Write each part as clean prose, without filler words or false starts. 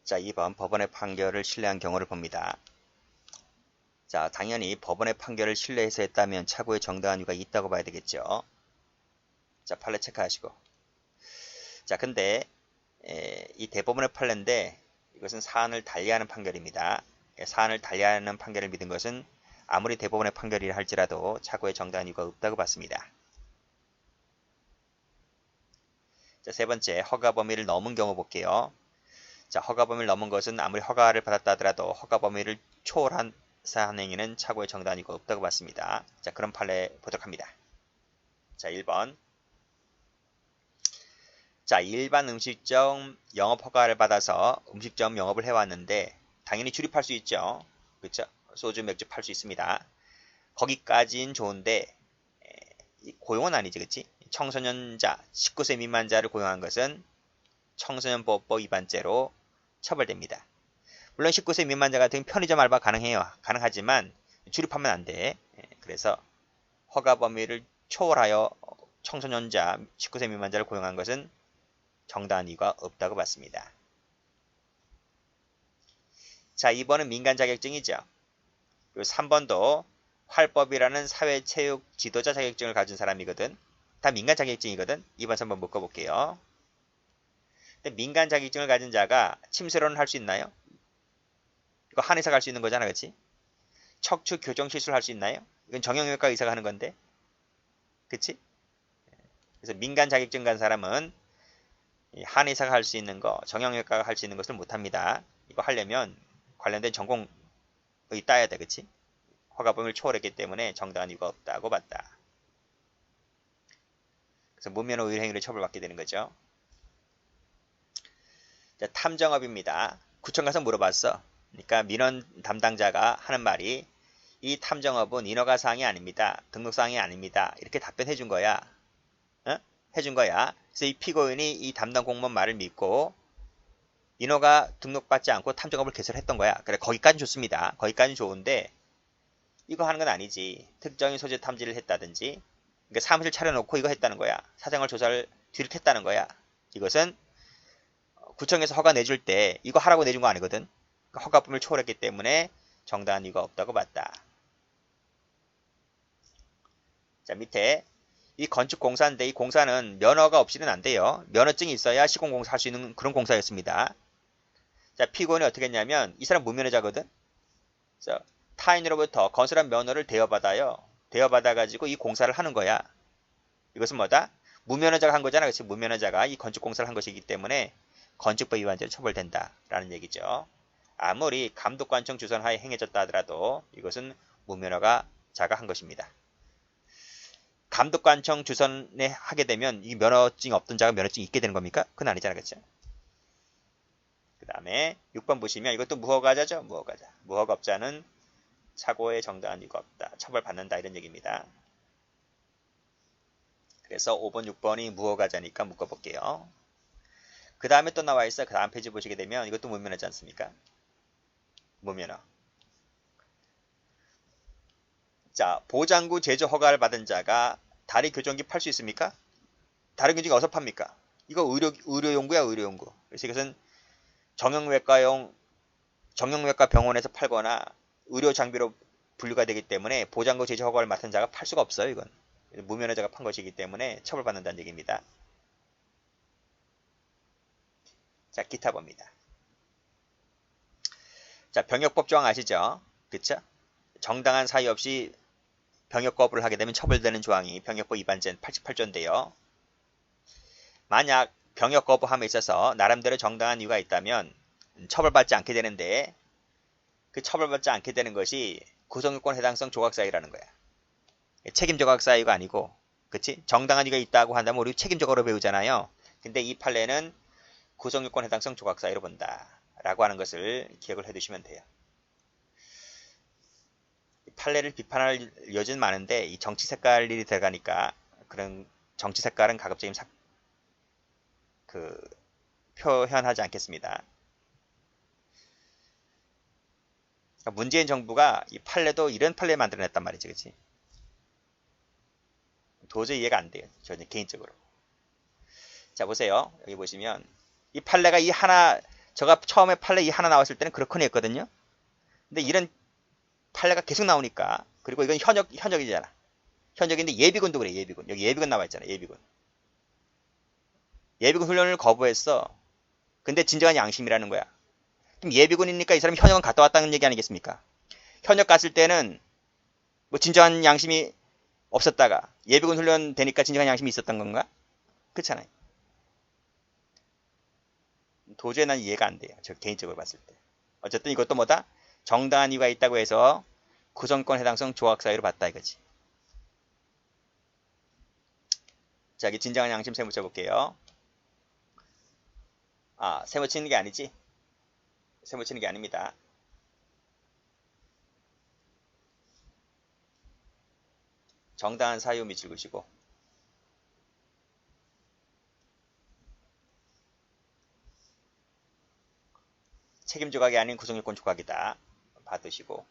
자, 2번 법원의 판결을 신뢰한 경우를 봅니다. 자, 당연히 법원의 판결을 신뢰해서 했다면 착오의 정당한 이유가 있다고 봐야 되겠죠. 자, 판례 체크하시고. 자, 근데 이 대법원의 판례인데 이것은 사안을 달리하는 판결입니다. 사안을 달리하는 판결을 믿은 것은 아무리 대법원의 판결이라 할지라도 착오의 정당한 이유가 없다고 봤습니다. 자, 세 번째, 허가 범위를 넘은 경우 볼게요. 자, 허가 범위를 넘은 것은 아무리 허가를 받았다 하더라도 허가 범위를 초월한 사안 행위는 착오의 정당한 이유가 없다고 봤습니다. 자, 그런 판례 보도록 합니다. 자, 1번. 자, 일반 음식점 영업 허가를 받아서 음식점 영업을 해왔는데 당연히 출입할 수 있죠. 그렇죠? 소주, 맥주 팔 수 있습니다. 거기까지는 좋은데 고용은 아니지, 그치? 청소년자, 19세 미만자를 고용한 것은 청소년보호법 위반죄로 처벌됩니다. 물론 19세 미만자 같은 편의점 알바 가능해요. 가능하지만 출입하면 안 돼. 그래서 허가 범위를 초월하여 청소년자, 19세 미만자를 고용한 것은 정당한 이유가 없다고 봤습니다. 자, 2번은 민간 자격증이죠. 그리고 3번도 활법이라는 사회체육 지도자 자격증을 가진 사람이거든. 다 민간 자격증이거든. 2번, 3번 묶어볼게요. 근데 민간 자격증을 가진 자가 침수로는 할 수 있나요? 이거 한의사가 할 수 있는 거잖아, 그렇지? 척추 교정 시술 할 수 있나요? 이건 정형외과 의사가 하는 건데, 그치? 그래서 민간 자격증 간 사람은 한의사가 할 수 있는 거, 정형외과가 할 수 있는 것을 못합니다. 이거 하려면 관련된 전공의 따야 돼, 그치? 허가 범위를 초월했기 때문에 정당한 이유가 없다고 봤다. 그래서 무면허 의료 행위를 처벌받게 되는 거죠. 자, 탐정업입니다. 구청 가서 물어봤어. 그러니까 민원 담당자가 하는 말이 이 탐정업은 인허가 사항이 아닙니다. 등록 사항이 아닙니다. 이렇게 답변해 준 거야. 어? 해준 거야. 그래서 이 피고인이 이 담당 공무원 말을 믿고 인허가 등록받지 않고 탐정업을 개설했던 거야. 그래, 거기까지 좋습니다. 거기까지 좋은데 이거 하는 건 아니지. 특정인 소재 탐지를 했다든지 그러니까 사무실 차려놓고 이거 했다는 거야. 사생활 조사를 뒤늦했다는 거야. 이것은 구청에서 허가 내줄 때 이거 하라고 내준 거 아니거든. 그러니까 허가범위를 초월했기 때문에 정당한 이유가 없다고 봤다. 자, 밑에 이 건축공사인데 이 공사는 면허가 없이는 안 돼요. 면허증이 있어야 시공공사 할 수 있는 그런 공사였습니다. 자, 피고인이 어떻게 했냐면 이 사람 무면허자거든. 그래서 타인으로부터 건설한 면허를 대여받아요. 대여받아가지고 이 공사를 하는 거야. 이것은 뭐다? 무면허자가 한 거잖아. 그렇지? 무면허자가 이 건축공사를 한 것이기 때문에 건축법 위반죄로 처벌된다라는 얘기죠. 아무리 감독관청 주선하에 행해졌다 하더라도 이것은 무면허가 자가 한 것입니다. 감독관청 주선에 하게 되면 이 면허증이 없던 자가 면허증이 있게 되는 겁니까? 그건 아니잖아, 그렇죠? 그 다음에 6번 보시면 이것도 무허가자죠. 무허가자. 무허가업자는 착오의 정당한 이유가 없다. 처벌받는다 이런 얘기입니다. 그래서 5번, 6번이 무허가자니까 묶어볼게요. 그 다음에 또 나와 있어요. 그 다음 페이지 보시게 되면 이것도 무면허지 않습니까? 무면허. 자, 보장구 제조 허가를 받은 자가 다리 교정기 팔 수 있습니까? 다리 교정기 어디서 팝니까? 이거 의료용구야, 의료용구. 그래서 이것은 정형외과 병원에서 팔거나 의료 장비로 분류가 되기 때문에 보장구 제조 허가를 맡은 자가 팔 수가 없어요, 이건. 무면허자가 판 것이기 때문에 처벌받는다는 얘기입니다. 자, 기타 봅니다. 자, 병역법 조항 아시죠? 그쵸? 정당한 사유 없이 병역 거부를 하게 되면 처벌되는 조항이 병역법 위반죄 88조인데요. 만약 병역 거부함에 있어서 나름대로 정당한 이유가 있다면 처벌받지 않게 되는데 그 처벌받지 않게 되는 것이 구성요건 해당성 조각사유라는 거야. 책임 조각사유가 아니고, 그치? 정당한 이유가 있다고 한다면 우리 책임 조각으로 배우잖아요. 근데 이 판례는 구성요건 해당성 조각사유로 본다. 라고 하는 것을 기억을 해두시면 돼요. 판례를 비판할 여지는 많은데 이 정치 색깔이 들어가니까 그런 정치 색깔은 가급적이면 표현하지 않겠습니다. 그러니까 문재인 정부가 이 판례도 이런 판례 만들어냈단 말이지, 그치? 도저히 이해가 안 돼요, 저는 개인적으로. 자, 보세요. 여기 보시면 이 판례가 이 하나 제가 처음에 판례 이 하나 나왔을 때는 그렇거니 했거든요. 근데 이런 판례가 계속 나오니까, 그리고 이건 현역이잖아. 현역인데 예비군도 그래, 예비군. 여기 예비군 나와 있잖아, 예비군. 예비군 훈련을 거부했어. 근데 진정한 양심이라는 거야. 그럼 예비군이니까 이 사람이 현역은 갔다 왔다는 얘기 아니겠습니까? 현역 갔을 때는 뭐 진정한 양심이 없었다가 예비군 훈련 되니까 진정한 양심이 있었던 건가? 그렇잖아요. 도저히 난 이해가 안 돼요. 저 개인적으로 봤을 때. 어쨌든 이것도 뭐다? 정당한 이유가 있다고 해서 구성권 해당성 조각 사유로 봤다 이거지. 자, 여기 진정한 양심 세무 쳐볼게요. 아, 세무 치는 게 아니지? 세무 치는 게 아닙니다. 정당한 사유 밑줄 그시고 책임 조각이 아닌 구성요건 조각이다. 받으시고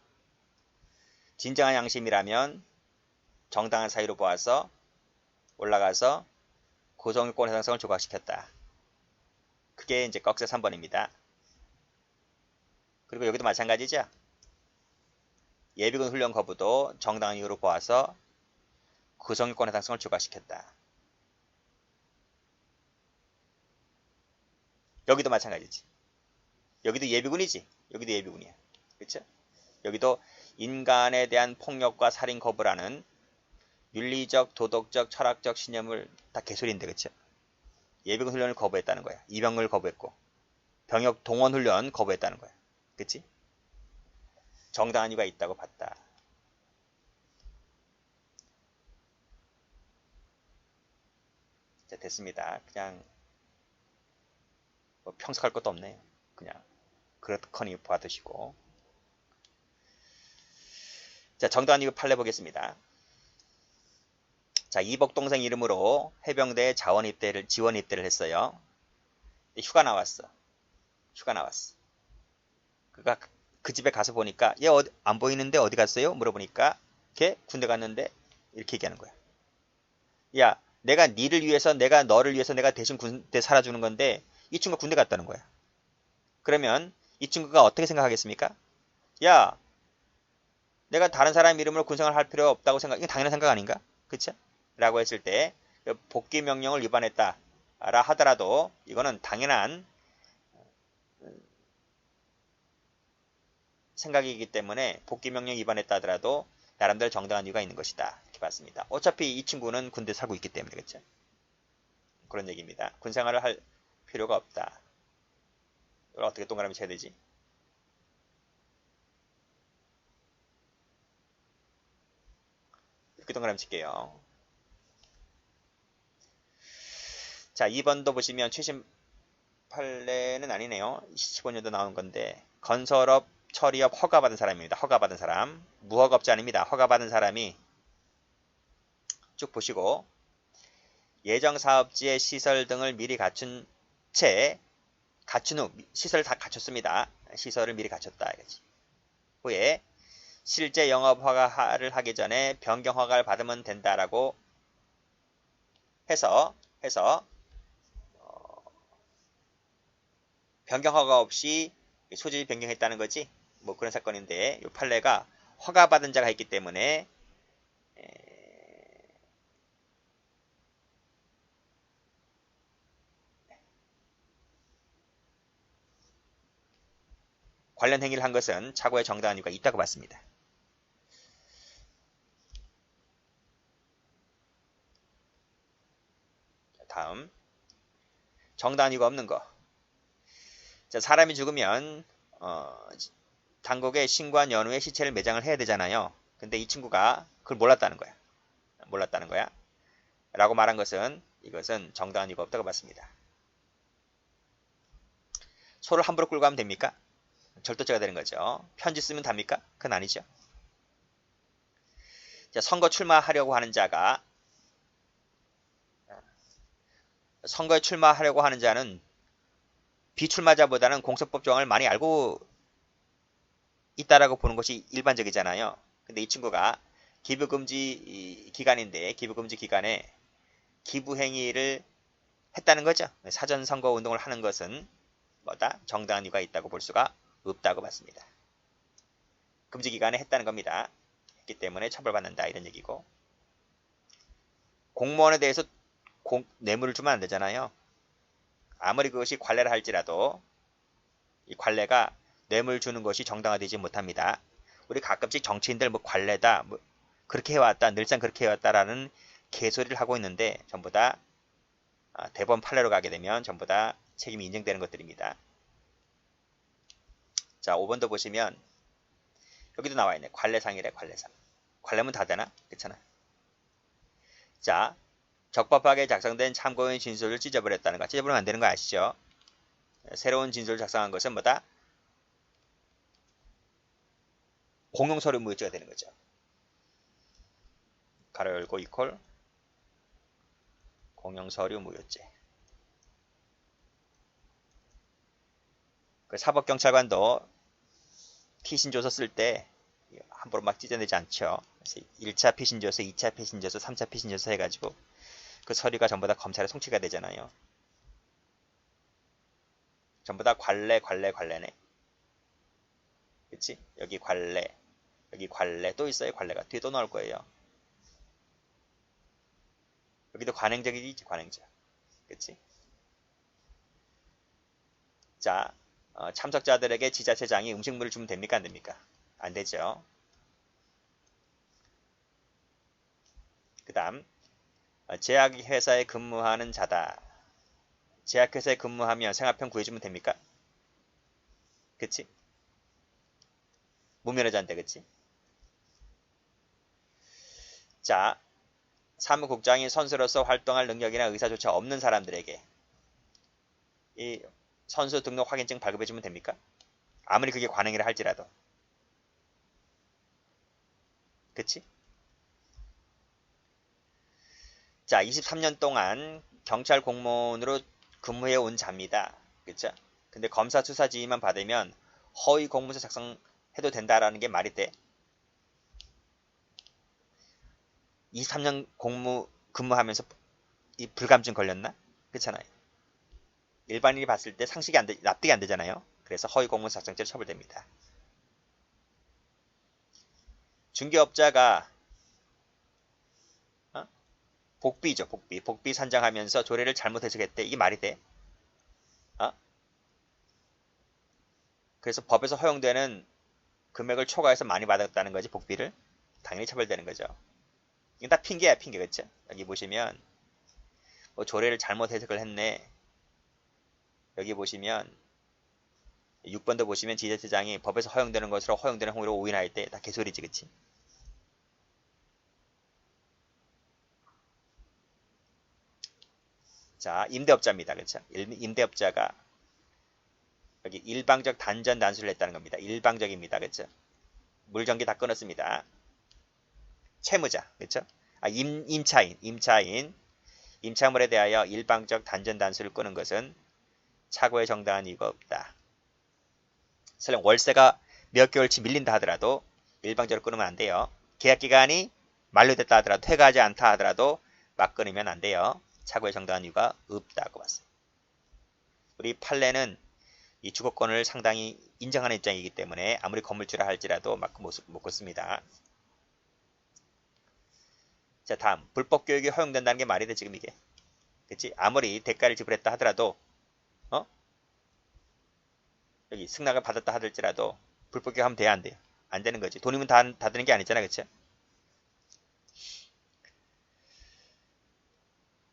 진정한 양심이라면 정당한 사유로 보아서 올라가서 구성요건 해당성을 조각시켰다. 그게 이제 꺽쇠 3번입니다. 그리고 여기도 마찬가지죠. 예비군 훈련 거부도 정당한 이유로 보아서 구성요건 해당성을 조각시켰다. 여기도 마찬가지지. 여기도 예비군이지. 여기도 예비군이야. 그렇죠? 여기도 인간에 대한 폭력과 살인 거부라는 윤리적, 도덕적, 철학적 신념을 다 개소리인데, 그렇죠? 예비군 훈련을 거부했다는 거야. 입영을 거부했고 병역 동원 훈련 거부했다는 거야. 그치? 정당한 이유가 있다고 봤다. 자, 됐습니다. 그냥 뭐 평석할 것도 없네요. 그냥 그렇거니 봐두시고. 자, 정당한 이유 판례 보겠습니다. 자, 이복 동생 이름으로 해병대에 지원 입대를 했어요. 휴가 나왔어. 휴가 나왔어. 그가 그 집에 가서 보니까 얘 안 보이는데 어디 갔어요? 물어보니까 걔 군대 갔는데 이렇게 얘기하는 거야. 야, 내가 니를 위해서 내가 너를 위해서 내가 대신 군대 살아주는 건데 이 친구가 군대 갔다는 거야. 그러면 이 친구가 어떻게 생각하겠습니까? 야, 내가 다른 사람 이름으로 군생활 할 필요 없다고 생각, 이게 당연한 생각 아닌가? 그쵸? 라고 했을 때 복귀 명령을 위반했다 라 하더라도 이거는 당연한 생각이기 때문에 복귀 명령 위반했다 하더라도 나름대로 정당한 이유가 있는 것이다 이렇게 봤습니다. 어차피 이 친구는 군대 살고 있기 때문에 그렇죠? 그런 얘기입니다. 군생활을 할 필요가 없다. 이걸 어떻게 동그라미 쳐야 되지? 이렇게 동그라미 칠게요. 자, 2번도 보시면 최신 판례는 아니네요. 15년도 나온 건데 건설업, 처리업 허가받은 사람입니다. 허가받은 사람. 무허가업자 아닙니다. 허가받은 사람이 쭉 보시고 예정사업지의 시설 등을 미리 갖춘 후 시설을 다 갖췄습니다. 시설을 미리 갖췄다 이거지. 후에 실제 영업 허가를 하기 전에 변경 허가를 받으면 된다라고 해서 변경 허가 없이 소집이 변경했다는 거지. 뭐 그런 사건인데 이 판례가 허가받은 자가 있기 때문에 관련 행위를 한 것은 착오의 정당한 이유가 있다고 봤습니다. 다음 정당한 이유가 없는 거. 자, 사람이 죽으면 당국에 신고한 연후에 시체를 매장을 해야 되잖아요. 근데 이 친구가 그걸 몰랐다는 거야. 라고 말한 것은 이것은 정당한 이유가 없다고 봤습니다. 소를 함부로 끌고 가면 됩니까? 절도죄가 되는 거죠. 편지 쓰면 답니까? 그건 아니죠. 자, 선거 출마하려고 하는 자가 선거에 출마하려고 하는 자는 비출마자보다는 공소법 조항을 많이 알고 있다라고 보는 것이 일반적이잖아요. 근데 이 친구가 기부금지 기간인데 기부금지 기간에 기부행위를 했다는 거죠. 사전선거 운동을 하는 것은 뭐다? 정당한 이유가 있다고 볼 수가 없다고 봤습니다. 금지기간에 했다는 겁니다. 했기 때문에 처벌받는다 이런 얘기고, 공무원에 대해서 뇌물을 주면 안 되잖아요. 아무리 그것이 관례라 할지라도 이 관례가 뇌물 주는 것이 정당화되지 못합니다. 우리 가끔씩 정치인들 뭐 관례다, 뭐 그렇게 해왔다, 늘상 그렇게 해왔다라는 개소리를 하고 있는데 전부 다 대법원 판례로 가게 되면 전부 다 책임이 인정되는 것들입니다. 자, 5번도 보시면 여기도 나와 있네. 관례상이래, 관례상. 관례면 다 되나? 그렇잖아. 자, 적법하게 작성된 참고인 진술을 찢어버렸다는 거. 찢어버리면 안 되는 거 아시죠? 새로운 진술을 작성한 것은 뭐다? 공용서류 무효죄가 되는 거죠. 가로 열고 이퀄 공용서류 무효죄. 그 사법경찰관도 피신조서 쓸 때 함부로 막 찢어내지 않죠. 그래서 1차 피신조서, 2차 피신조서, 3차 피신조서 해가지고 그 서류가 전부 다 검찰에 송치가 되잖아요. 전부 다 관례네. 그치? 여기 관례, 여기 관례 또 있어요. 관례가 뒤에 또 나올 거예요. 여기도 관행적이지, 관행적. 그치? 자, 참석자들에게 지자체장이 음식물을 주면 됩니까? 안 됩니까? 안 되죠. 그 다음, 제약회사에 근무하는 자다. 제약회사에 근무하면 생활평 구해주면 됩니까? 그치? 무면허자인데, 그치? 자, 사무국장이 선수로서 활동할 능력이나 의사조차 없는 사람들에게 이 선수 등록 확인증 발급해주면 됩니까? 아무리 그게 관행이라 할지라도. 그치? 자, 23년 동안 경찰 공무원으로 근무해 온 자입니다. 그쵸? 근데 검사 수사 지휘만 받으면 허위 공문서 작성해도 된다라는 게 말이 돼? 23년 근무하면서 이 불감증 걸렸나? 그렇잖아요. 일반인이 봤을 때 상식이 납득이 안 되잖아요. 그래서 허위 공문서 작성죄로 처벌됩니다. 중개업자가 복비죠, 복비. 복비 산정하면서 조례를 잘못 해석했대. 이게 말이 돼? 그래서 법에서 허용되는 금액을 초과해서 많이 받았다는 거지, 복비를. 당연히 처벌되는 거죠. 이건 다 핑계야, 핑계. 그쵸? 여기 보시면 뭐 조례를 잘못 해석을 했네. 여기 보시면 6번도 보시면 지자체장이 법에서 허용되는 것으로 허용되는 행위로 오인할 때 다 개소리지, 그치? 자, 임대업자입니다. 그쵸? 임대업자가 여기 일방적 단전 단수를 했다는 겁니다. 일방적입니다. 그쵸? 물전기 다 끊었습니다. 채무자, 그쵸? 임차물에 대하여 일방적 단전 단수를 끊은 것은 착오에 정당한 이유가 없다. 설령 월세가 몇 개월치 밀린다 하더라도 일방적으로 끊으면 안 돼요. 계약기간이 만료됐다 하더라도, 퇴가하지 않다 하더라도 막 끊으면 안 돼요. 착오에 정당한 이유가 없다고 봤어요. 우리 판례는 이 주거권을 상당히 인정하는 입장이기 때문에 아무리 건물주라 할지라도 막 못 끊습니다. 자, 다음. 불법 교육이 허용된다는 게 말이 돼, 지금 이게. 그치? 아무리 대가를 지불했다 하더라도, 여기 승낙을 받았다 하더라도 불법 교육하면 돼야 안 돼요? 안 되는 거지. 돈이면 다 되는 게 아니잖아, 그치?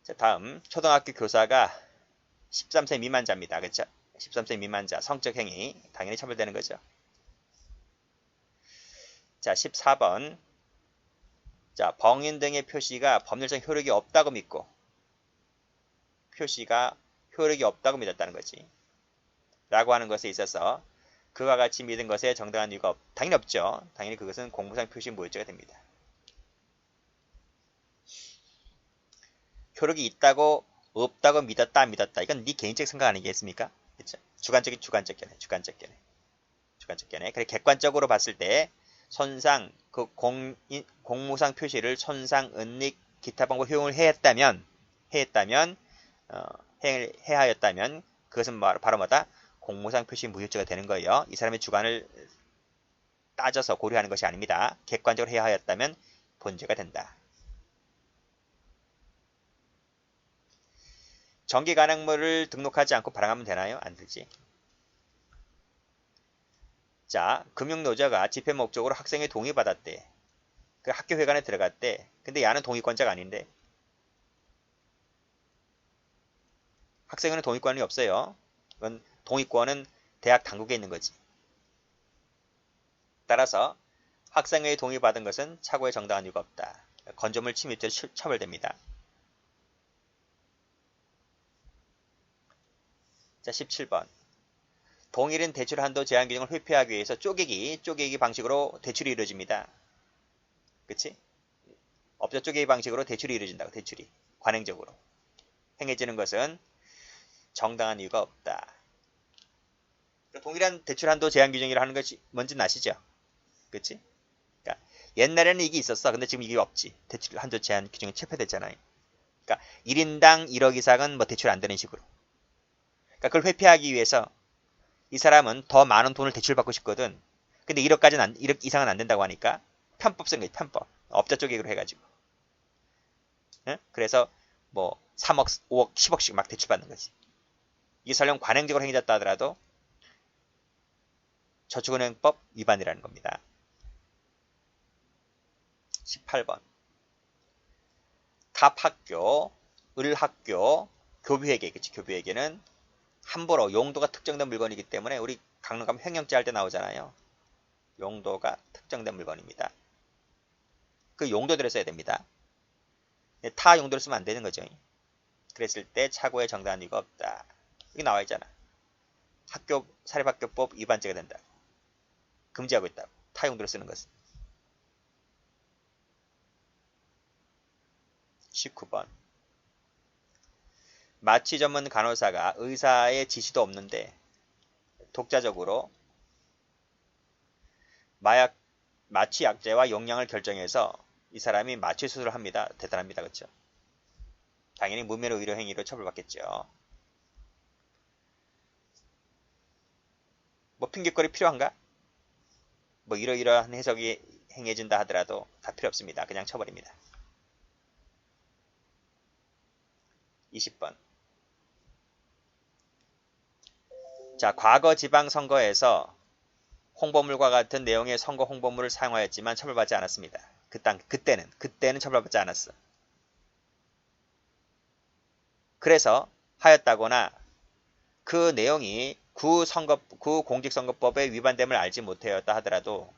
자, 다음. 초등학교 교사가 13세 미만자입니다. 그쵸? 13세 미만자, 성적 행위. 당연히 처벌되는 거죠. 자, 14번. 자, 병인 등의 표시가 법률적 효력이 없다고 믿고, 표시가 효력이 없다고 믿었다는 거지. 라고 하는 것에 있어서 그와 같이 믿은 것에 정당한 이유가 당연히 없죠. 당연히 그것은 공무상 표시 무효죄가 됩니다. 효력이 있다고 없다고 믿었다 안 믿었다. 이건 네 개인적 생각 아니겠습니까? 그렇죠? 주관적 견해. 그래 객관적으로 봤을 때 손상 그 공무상 표시를 손상, 은닉, 기타 방법 효용을 해했다면 행을 해하였다면 그것은 바로 뭐다? 공모상 표시 무효죄가 되는 거예요. 이 사람의 주관을 따져서 고려하는 것이 아닙니다. 객관적으로 해야 하였다면 본죄가 된다. 정기 간행물을 등록하지 않고 발행하면 되나요? 안 되지. 자, 금융노조가 집회 목적으로 학생의 동의 받았대. 그 학교 회관에 들어갔대. 근데 얘는 동의권자가 아닌데. 학생은 동의권이 없어요. 그건 동의권은 대학 당국에 있는 거지. 따라서 학생의 동의받은 것은 착오에 정당한 이유가 없다. 건조물 침입죄 처벌됩니다. 자, 17번. 동일인 대출 한도 제한 규정을 회피하기 위해서 쪼개기 방식으로 대출이 이루어집니다. 그치? 업자 쪼개기 방식으로 대출이 이루어진다고, 대출이. 관행적으로. 행해지는 것은 정당한 이유가 없다. 동일한 대출 한도 제한 규정이라 하는 것이 뭔지는 아시죠? 그치? 그러니까 옛날에는 이게 있었어. 근데 지금 이게 없지. 대출 한도 제한 규정이 체포됐잖아요. 그러니까 1인당 1억 이상은 뭐 대출 안 되는 식으로. 그러니까 그걸 회피하기 위해서 이 사람은 더 많은 돈을 대출받고 싶거든. 근데 1억 이상은 안 된다고 하니까 편법 쓴 거지, 편법. 업자 쪼개기로 해가지고. 응? 그래서 뭐 3억, 5억, 10억씩 막 대출받는 거지. 이게 설령 관행적으로 행해졌다 하더라도 저축은행법 위반이라는 겁니다. 18번. 갑학교, 을학교, 교부회계, 그치? 교부회계는 함부로 용도가 특정된 물건이기 때문에 우리 강론 가면 횡령죄 할 때 나오잖아요. 용도가 특정된 물건입니다. 그 용도대로 써야 됩니다. 타 용도로 쓰면 안 되는 거죠. 그랬을 때 착오에 정당한 이유가 없다. 여기 나와 있잖아. 학교 사립학교법 위반죄가 된다. 금지하고 있다고. 타 용도로 쓰는 것은. 19번. 마취 전문 간호사가 의사의 지시도 없는데 독자적으로 마취 약제와 용량을 결정해서 이 사람이 마취 수술을 합니다. 대단합니다. 그렇죠? 당연히 무면허 의료 행위로 처벌받겠죠. 뭐 핑계거리 필요한가? 뭐 이러이러한 해석이 행해진다 하더라도 다 필요 없습니다. 그냥 처벌입니다. 20번. 자, 과거 지방선거에서 홍보물과 같은 내용의 선거 홍보물을 사용하였지만 처벌받지 않았습니다. 그때는 처벌받지 않았어. 그래서 하였다거나 그 내용이 구 공직선거법에 위반됨을 알지 못하였다 하더라도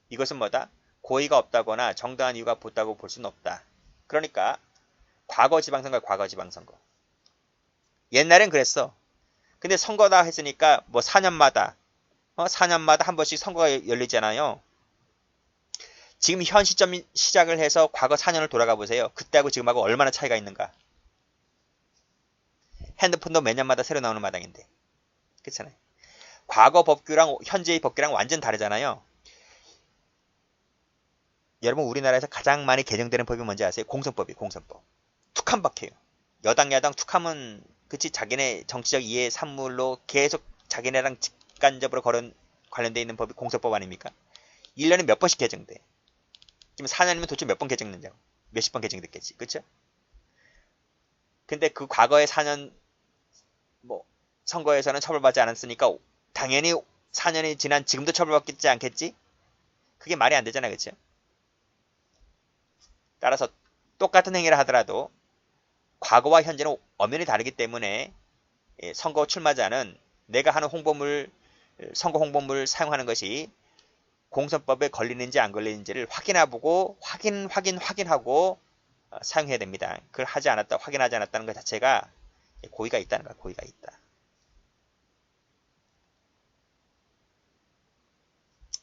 이것은 뭐다? 고의가 없다거나 정당한 이유가 붙다고 볼 수는 없다. 그러니까 과거 지방선거. 옛날엔 그랬어. 근데 선거다 했으니까 뭐 4년마다 한 번씩 선거가 열리잖아요. 지금 현 시점 시작을 해서 과거 4년을 돌아가 보세요. 그때하고 지금하고 얼마나 차이가 있는가. 핸드폰도 매년마다 새로 나오는 마당인데. 그렇잖아요. 과거 법규랑 현재의 법규랑 완전 다르잖아요. 여러분 우리나라에서 가장 많이 개정되는 법이 뭔지 아세요? 공선법. 툭하면 박혀요. 여당 야당 툭하면 그치 자기네 정치적 이해 산물로 계속 자기네랑 직간접으로 관련돼 있는 법이 공선법 아닙니까? 1년에 몇 번씩 개정돼. 지금 4년이면 도대체 몇 번 개정됐냐고. 몇십 번 개정됐겠지. 그쵸? 근데 그 과거의 4년 뭐 선거에서는 처벌받지 않았으니까 당연히 4년이 지난 지금도 처벌받지 않겠지? 그게 말이 안 되잖아. 그쵸? 따라서 똑같은 행위를 하더라도 과거와 현재는 엄연히 다르기 때문에 선거 출마자는 내가 하는 선거 홍보물 사용하는 것이 공선법에 걸리는지 안 걸리는지를 확인하고 사용해야 됩니다. 그걸 확인하지 않았다는 것 자체가 고의가 있다는 거야. 고의가 있다.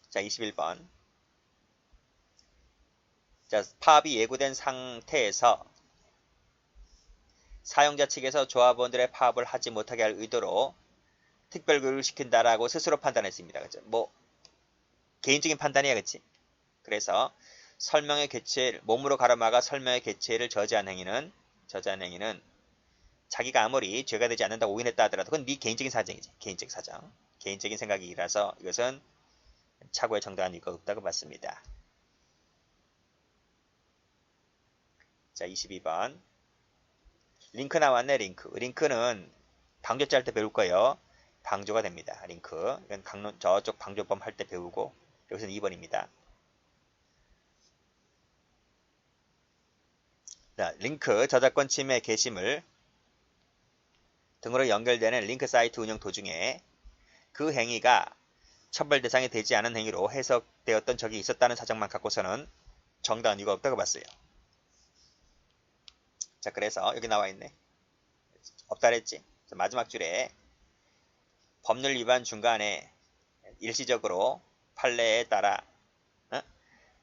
자, 21번. 자, 파업이 예고된 상태에서 사용자 측에서 조합원들의 파업을 하지 못하게 할 의도로 특별교육을 시킨다라고 스스로 판단했습니다. 그죠? 뭐 개인적인 판단이야, 그치? 그래서 몸으로 가로막아 설명의 개최를 저지한 행위는 자기가 아무리 죄가 되지 않는다고 오인했다 하더라도 그건 네 개인적인 사정이지. 개인적 사정. 개인적인 생각이라서 이것은 착오의 정당한 이유가 없다고 봤습니다. 자, 22번. 링크 나왔네, 링크. 링크는 방조죄 할 때 배울 거예요. 방조가 됩니다. 링크. 이건 강론, 저쪽 방조범 할 때 배우고, 여기서는 2번입니다. 자, 링크, 저작권 침해 게시물 등으로 연결되는 링크 사이트 운영 도중에 그 행위가 처벌 대상이 되지 않은 행위로 해석되었던 적이 있었다는 사정만 갖고서는 정당한 이유가 없다고 봤어요. 자, 그래서 여기 나와 있네. 없다 그랬지. 마지막 줄에 법률 위반 중간에 일시적으로 판례에 따라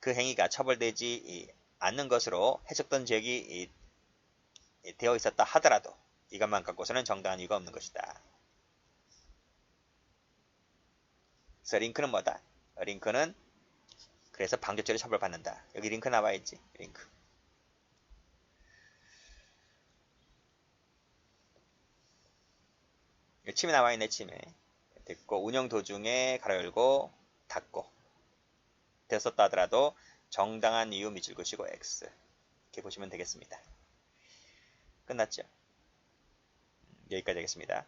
그 행위가 처벌되지 않는 것으로 해석된 적이 되어 있었다 하더라도 이것만 갖고서는 정당한 이유가 없는 것이다. 그래서 링크는 뭐다? 링크는 그래서 방조죄로 처벌받는다. 여기 링크 나와 있지. 링크. 침해 나와 있네. 침해. 됐고 운영 도중에 가로 열고 닫고 됐었다 하더라도 정당한 이유 밑줄 그시고 X 이렇게 보시면 되겠습니다. 끝났죠? 여기까지 하겠습니다.